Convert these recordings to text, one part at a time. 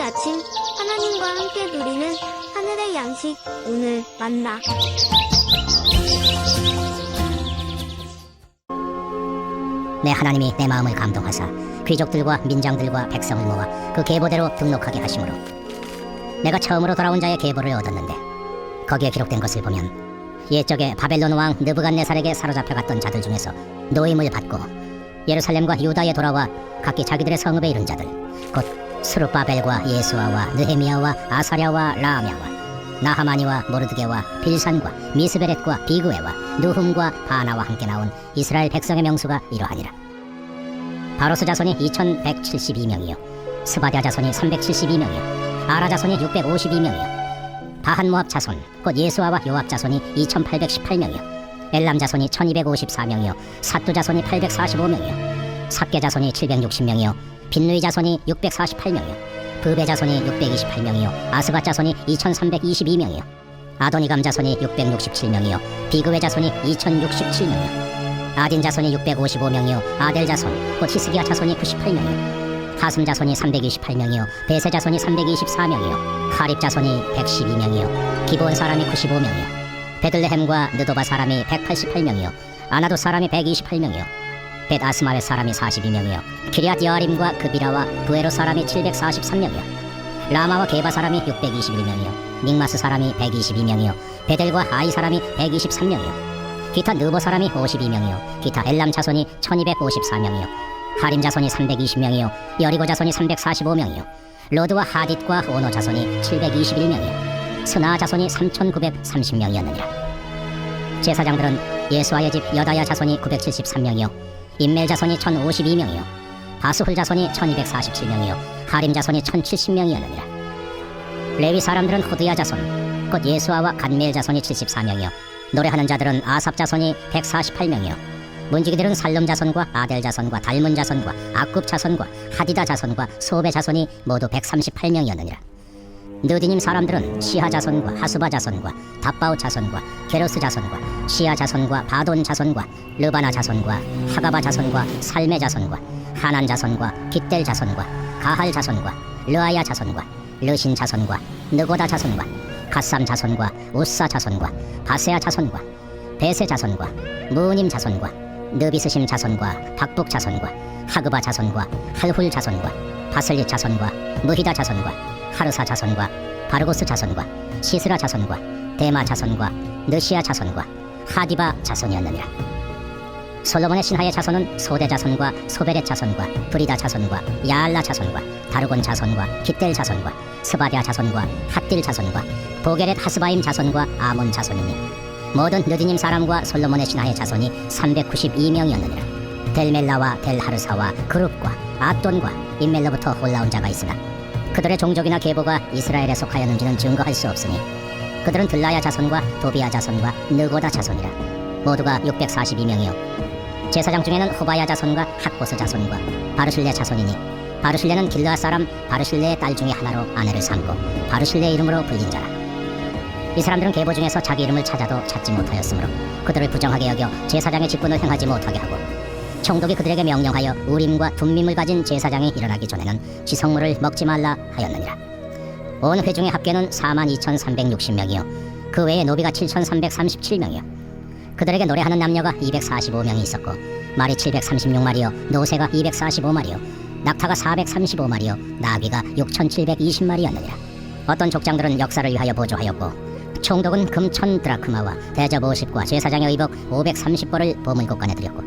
아침 하나님과 함께 누리는 하늘의 양식 오늘 만나. 내 하나님이 내 마음을 감동하사 귀족들과 민장들과 백성을 모아 그 계보대로 등록하게 하심으로 내가 처음으로 돌아온 자의 계보를 얻었는데 거기에 기록된 것을 보면 옛적에 바벨론 왕 느부갓네살에게 사로잡혀갔던 자들 중에서 노임을 받고 예루살렘과 유다에 돌아와 각기 자기들의 성읍에 이른 자들 곧 스룹바벨과 예수아와 느헤미야와 아사랴와 라암야와 나하마니와 모르드게와 빌산과 미스베렛과 비그웨와 누훔과 바나와 함께 나온 이스라엘 백성의 명수가 이러하니라. 바로스 자손이 2172명이요 스바랴 자손이 372명이요 아라 자손이 652명이요 바한모압 자손 곧 예수아와 요압 자손이 2818명이요 엘람 자손이 1254명이요 삿두 자손이 845명이요 삽게 자손이 760명이요 빈누이 자손이 648명이요 브베 자손이 628명이요 아스밧 자손이 2322명이요 아도니감 자손이 667명이요 비그웨 자손이 2067명이요 아딘 자손이 655명이요 아델 자손 곧 히스기야 자손이 98명이요 하슴 자손이 328명이요 베세 자손이 324명이요 카립 자손이 112명이요 기브온 사람이 95명이요 베들레헴과 느도바 사람이 188명이요 아나도 사람이 128명이요 벳 아스마벳 사람이 42명이요 키리앗 여아림과 그비라와 부에로 사람이 743명이요 라마와 게바 사람이 621명이요 믹마스 사람이 122명이요 베델과 아이 사람이 123명이요 기타 느보 사람이 52명이요 기타 엘람 자손이 1254명이요 하림 자손이 320명이요 여리고 자손이 345명이요 로드와 하딧과 오노 자손이 721명이요 스나 자손이 3930명이었느니라. 제사장들은 예수아의 집 여다야 자손이 973명이요 인멜 자손이 1052명이요 바스훌 자손이 1247명이요 하림 자손이 1070명이었느니라. 레위 사람들은 호드야 자손 곧 예수아와 간멜 자손이 74명이요 노래하는 자들은 아삽 자손이 148명이요 문지기들은 살름 자손과 아델 자손과 달문 자손과 아굽 자손과 하디다 자손과 소베 자손이 모두 138명이었느니라. 느디님 사람들은 시하 자손과 하수바 자손과 답바우 자손과 게로스 자손과 시야 자손과 바돈 자손과 르바나 자손과 하가바 자손과 살메 자손과 하난 자손과 깃델 자손과 가할 자손과 르아야 자손과 르신 자손과 느고다 자손과 갓삼 자손과 우사 자손과 바세아 자손과 베세 자손과 무님 자손과 느비스심 자손과 박북 자손과 하그바 자손과 할훌 자손과 바슬릿 자손과 무히다 자손과 하르사 자손과 바르고스 자손과 시스라 자손과 데마 자손과 느시아 자손과 하디바 자손이었느니라. 솔로몬의 신하의 자손은 소대 자손과 소베렛 자손과 브리다 자손과 야알라 자손과 다르곤 자손과 깃델 자손과 스바랴 자손과 핫딜 자손과 보게렛 하스바임 자손과 아몬 자손이니 모든 느디님 사람과 솔로몬의 신하의 자손이 392명이었느니라. 델멜라와 델하르사와 그룹과 아돈과 인멜로부터 올라온 자가 있으나 그들의 종족이나 계보가 이스라엘에 속하였는지는 증거할 수 없으니 그들은 들라야 자손과 도비야 자손과 느고다 자손이라. 모두가 642명이요 제사장 중에는 호바야 자손과 핫보스 자손과 바르실레 자손이니 바르실레는 길르앗 사람 바르실레의 딸 중에 하나로 아내를 삼고 바르실레 이름으로 불린 자라. 이 사람들은 계보 중에서 자기 이름을 찾아도 찾지 못하였으므로 그들을 부정하게 여겨 제사장의 직분을 행하지 못하게 하고 총독이 그들에게 명령하여 우림과 둠밈을 가진 제사장이 일어나기 전에는 지성물을 먹지 말라 하였느니라. 온 회중의 합계는 42,360명이요 그 외에 노비가 7,337명이요 그들에게 노래하는 남녀가 245명이 있었고 말이 736마리요 노새가 245마리요 낙타가 435마리요 나귀가 6,720마리였느니라. 어떤 족장들은 역사를 위하여 보조하였고 총독은 금 1000드라크마와 대접 50과 제사장의 의복 530벌을 보물곳간에 드렸고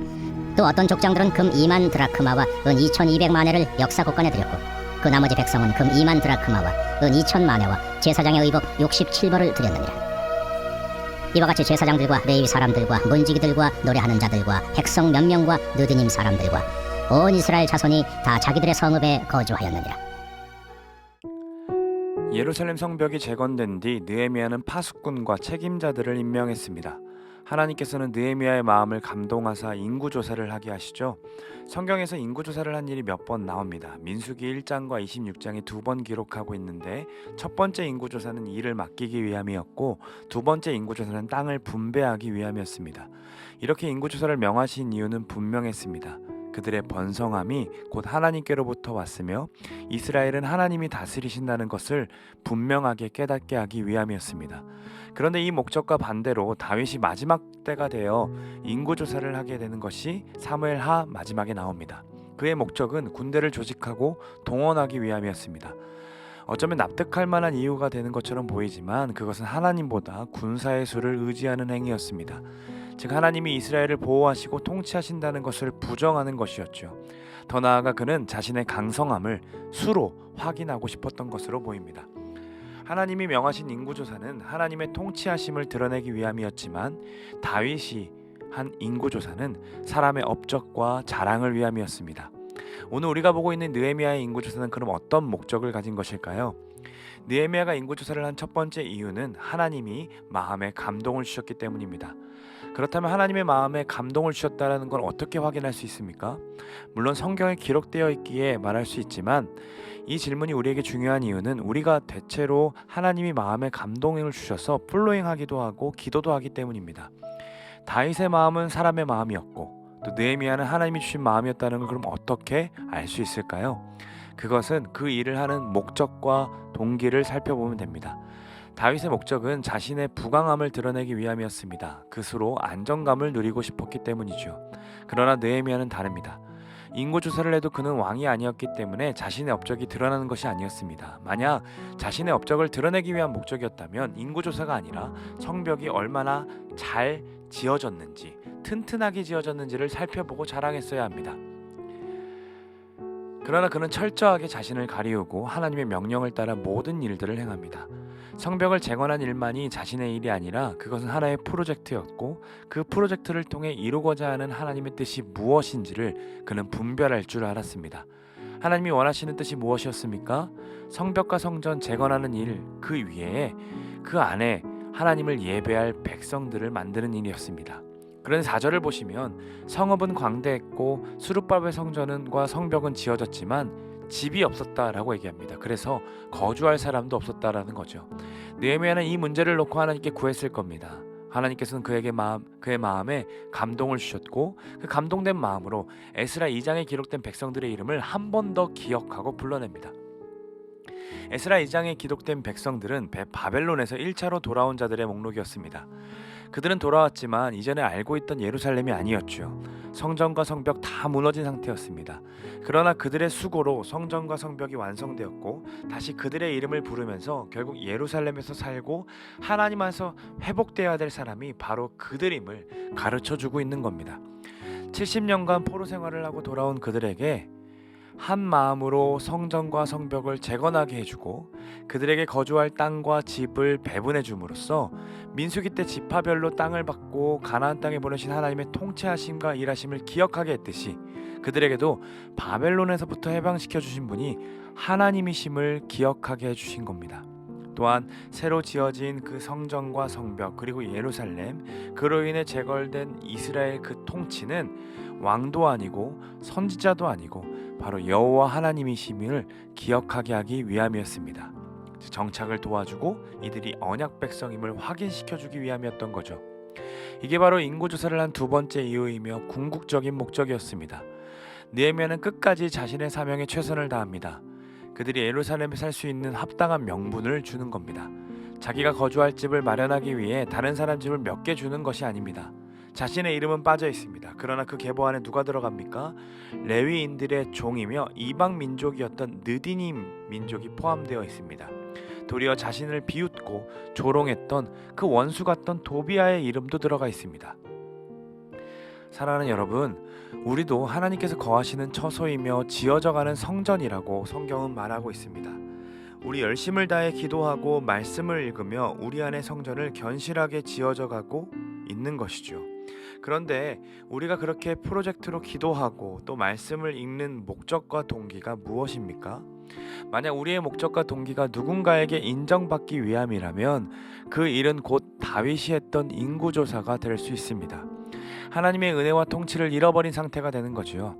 또 어떤 족장들은 금 2만 드라크마와 은 2200만회를 역사곳간에 드렸고 그 나머지 백성은 금 2만 드라크마와 은 2000만회와 제사장의 의복 67벌을 드렸느니라. 이와 같이 제사장들과 레위 사람들과 문지기들과 노래하는 자들과 백성 몇 명과 느드님 사람들과 온 이스라엘 자손이 다 자기들의 성읍에 거주하였느니라. 예루살렘 성벽이 재건된 뒤 느헤미야는 파수꾼과 책임자들을 임명했습니다. 하나님께서는 느헤미야의 마음을 감동하사 인구조사를 하게 하시죠. 성경에서 인구조사를 한 일이 몇 번 나옵니다. 민수기 1장과 26장에 2번 기록하고 있는데 첫 번째 인구조사는 일을 맡기기 위함이었고 두 번째 인구조사는 땅을 분배하기 위함이었습니다. 이렇게 인구조사를 명하신 이유는 분명했습니다. 그들의 번성함이 곧 하나님께로부터 왔으며 이스라엘은 하나님이 다스리신다는 것을 분명하게 깨닫게 하기 위함이었습니다. 그런데 이 목적과 반대로 다윗이 마지막 때가 되어 인구조사를 하게 되는 것이 사무엘하 마지막에 나옵니다. 그의 목적은 군대를 조직하고 동원하기 위함이었습니다. 어쩌면 납득할 만한 이유가 되는 것처럼 보이지만 그것은 하나님보다 군사의 수를 의지하는 행위였습니다. 즉 하나님이 이스라엘을 보호하시고 통치하신다는 것을 부정하는 것이었죠. 더 나아가 그는 자신의 강성함을 수로 확인하고 싶었던 것으로 보입니다. 하나님이 명하신 인구조사는 하나님의 통치하심을 드러내기 위함이었지만 다윗이 한 인구조사는 사람의 업적과 자랑을 위함이었습니다. 오늘 우리가 보고 있는 느헤미야의 인구조사는 그럼 어떤 목적을 가진 것일까요? 느헤미야가 인구조사를 한 첫 번째 이유는 하나님이 마음에 감동을 주셨기 때문입니다. 그렇다면 하나님의 마음에 감동을 주셨다는 걸 어떻게 확인할 수 있습니까? 물론 성경에 기록되어 있기에 말할 수 있지만 이 질문이 우리에게 중요한 이유는 우리가 대체로 하나님이 마음에 감동을 주셔서 플로잉하기도 하고 기도도 하기 때문입니다. 다윗의 마음은 사람의 마음이었고 또 느헤미야는 하나님이 주신 마음이었다는 걸 그럼 어떻게 알 수 있을까요? 그것은 그 일을 하는 목적과 동기를 살펴보면 됩니다. 다윗의 목적은 자신의 부강함을 드러내기 위함이었습니다. 그수로 안정감을 누리고 싶었기 때문이죠. 그러나 느헤미야는 다릅니다. 인구조사를 해도 그는 왕이 아니었기 때문에 자신의 업적이 드러나는 것이 아니었습니다. 만약 자신의 업적을 드러내기 위한 목적이었다면 인구조사가 아니라 성벽이 얼마나 잘 지어졌는지, 튼튼하게 지어졌는지를 살펴보고 자랑했어야 합니다. 그러나 그는 철저하게 자신을 가리우고 하나님의 명령을 따라 모든 일들을 행합니다. 성벽을 재건한 일만이 자신의 일이 아니라 그것은 하나의 프로젝트였고 그 프로젝트를 통해 이루고자 하는 하나님의 뜻이 무엇인지를 그는 분별할 줄 알았습니다. 하나님이 원하시는 뜻이 무엇이었습니까? 성벽과 성전 재건하는 일, 그 위에 그 안에 하나님을 예배할 백성들을 만드는 일이었습니다. 그런데 4절을 보시면 성읍은 광대했고 수르바벨 성전과 성벽은 지어졌지만 집이 없었다라고 얘기합니다. 그래서 거주할 사람도 없었다라는 거죠. 느헤미야는 이 문제를 놓고 하나님께 구했을 겁니다. 하나님께서는 그의 마음에 감동을 주셨고 그 감동된 마음으로 에스라 2장에 기록된 백성들의 이름을 한 번 더 기억하고 불러냅니다. 에스라 2장에 기록된 백성들은 바벨론에서 1차로 돌아온 자들의 목록이었습니다. 그들은 돌아왔지만 이전에 알고 있던 예루살렘이 아니었죠. 성전과 성벽 다 무너진 상태였습니다. 그러나 그들의 수고로 성전과 성벽이 완성되었고 다시 그들의 이름을 부르면서 결국 예루살렘에서 살고 하나님 안에서 회복되어야 될 사람이 바로 그들임을 가르쳐주고 있는 겁니다. 70년간 포로 생활을 하고 돌아온 그들에게 한 마음으로 성전과 성벽을 재건하게 해주고 그들에게 거주할 땅과 집을 배분해 줌으로써 민수기 때 지파별로 땅을 받고 가나안 땅에 보내신 하나님의 통치하심과 일하심을 기억하게 했듯이 그들에게도 바벨론에서부터 해방시켜 주신 분이 하나님이심을 기억하게 해주신 겁니다. 또한 새로 지어진 그 성전과 성벽 그리고 예루살렘, 그로 인해 재건된 이스라엘 그 통치는 왕도 아니고 선지자도 아니고 바로 여호와 하나님이심을 기억하게 하기 위함이었습니다. 정착을 도와주고 이들이 언약 백성임을 확인시켜주기 위함이었던 거죠. 이게 바로 인구조사를 한 두 번째 이유이며 궁극적인 목적이었습니다. 느헤미야는 끝까지 자신의 사명에 최선을 다합니다. 그들이 예루살렘에 살 수 있는 합당한 명분을 주는 겁니다. 자기가 거주할 집을 마련하기 위해 다른 사람 집을 몇 개 주는 것이 아닙니다. 자신의 이름은 빠져 있습니다. 그러나 그 계보 안에 누가 들어갑니까? 레위인들의 종이며 이방 민족이었던 느디님 민족이 포함되어 있습니다. 도리어 자신을 비웃고 조롱했던 그 원수 같던 도비아의 이름도 들어가 있습니다. 사랑하는 여러분, 우리도 하나님께서 거하시는 처소이며 지어져가는 성전이라고 성경은 말하고 있습니다. 우리 열심을 다해 기도하고 말씀을 읽으며 우리 안의 성전을 견실하게 지어져가고 있는 것이죠. 그런데 우리가 그렇게 프로젝트로 기도하고 또 말씀을 읽는 목적과 동기가 무엇입니까? 만약 우리의 목적과 동기가 누군가에게 인정받기 위함이라면 그 일은 곧 다윗이 했던 인구조사가 될 수 있습니다. 하나님의 은혜와 통치를 잃어버린 상태가 되는 거지요.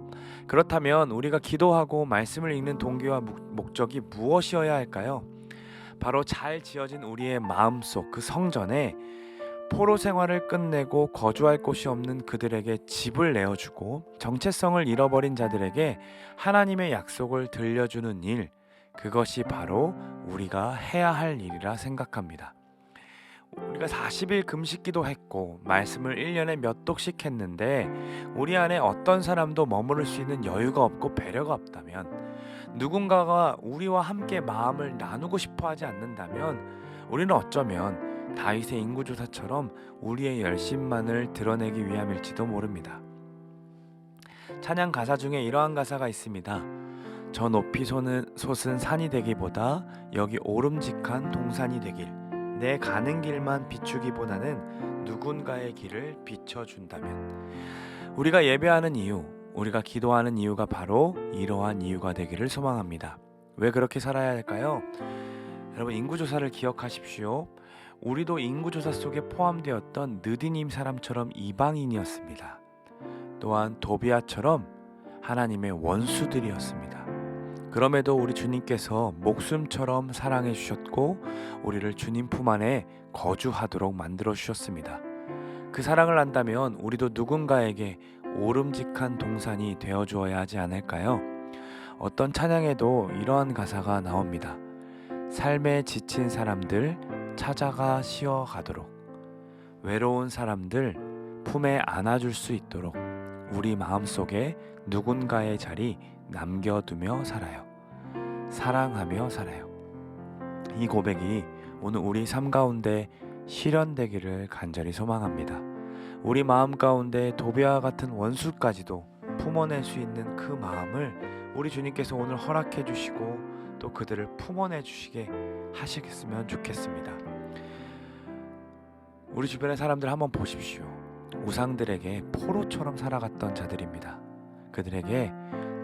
그렇다면 우리가 기도하고 말씀을 읽는 동기와 목적이 무엇이어야 할까요? 바로 잘 지어진 우리의 마음속 그 성전에 포로 생활을 끝내고 거주할 곳이 없는 그들에게 집을 내어주고 정체성을 잃어버린 자들에게 하나님의 약속을 들려주는 일, 그것이 바로 우리가 해야 할 일이라 생각합니다. 우리가 40일 금식기도 했고 말씀을 1년에 몇 독씩 했는데 우리 안에 어떤 사람도 머무를 수 있는 여유가 없고 배려가 없다면, 누군가가 우리와 함께 마음을 나누고 싶어 하지 않는다면 우리는 어쩌면 다윗의 인구조사처럼 우리의 열심만을 드러내기 위함일지도 모릅니다. 찬양 가사 중에 이러한 가사가 있습니다. 저 높이 솟은 산이 되기보다 여기 오름직한 동산이 되길, 내 가는 길만 비추기보다는 누군가의 길을 비춰준다면. 우리가 예배하는 이유, 우리가 기도하는 이유가 바로 이러한 이유가 되기를 소망합니다. 왜 그렇게 살아야 할까요? 여러분, 인구조사를 기억하십시오. 우리도 인구조사 속에 포함되었던 느디님 사람처럼 이방인이었습니다. 또한 도비아처럼 하나님의 원수들이었습니다. 그럼에도 우리 주님께서 목숨처럼 사랑해 주셨고 우리를 주님 품 안에 거주하도록 만들어 주셨습니다. 그 사랑을 안다면 우리도 누군가에게 오름직한 동산이 되어 주어야 하지 않을까요? 어떤 찬양에도 이러한 가사가 나옵니다. 삶에 지친 사람들 찾아가 쉬어가도록, 외로운 사람들 품에 안아줄 수 있도록 우리 마음속에 누군가의 자리 남겨두며 살아요. 사랑하며 살아요. 이 고백이 오늘 우리 삶 가운데 실현되기를 간절히 소망합니다. 우리 마음 가운데 도비와 같은 원수까지도 품어낼 수 있는 그 마음을 우리 주님께서 오늘 허락해 주시고 또 그들을 품어내 주시게 하시겠으면 좋겠습니다. 우리 주변의 사람들 한번 보십시오. 우상들에게 포로처럼 살아갔던 자들입니다. 그들에게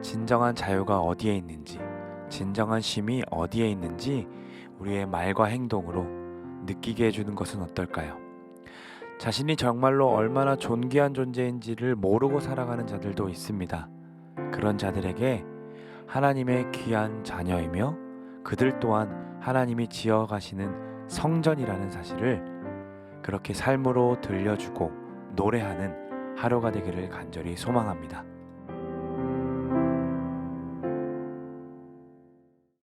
진정한 자유가 어디에 있는지, 진정한 쉼이 어디에 있는지 우리의 말과 행동으로 느끼게 해주는 것은 어떨까요? 자신이 정말로 얼마나 존귀한 존재인지를 모르고 살아가는 자들도 있습니다. 그런 자들에게 하나님의 귀한 자녀이며 그들 또한 하나님이 지어가시는 성전이라는 사실을 그렇게 삶으로 들려주고 노래하는 하루가 되기를 간절히 소망합니다.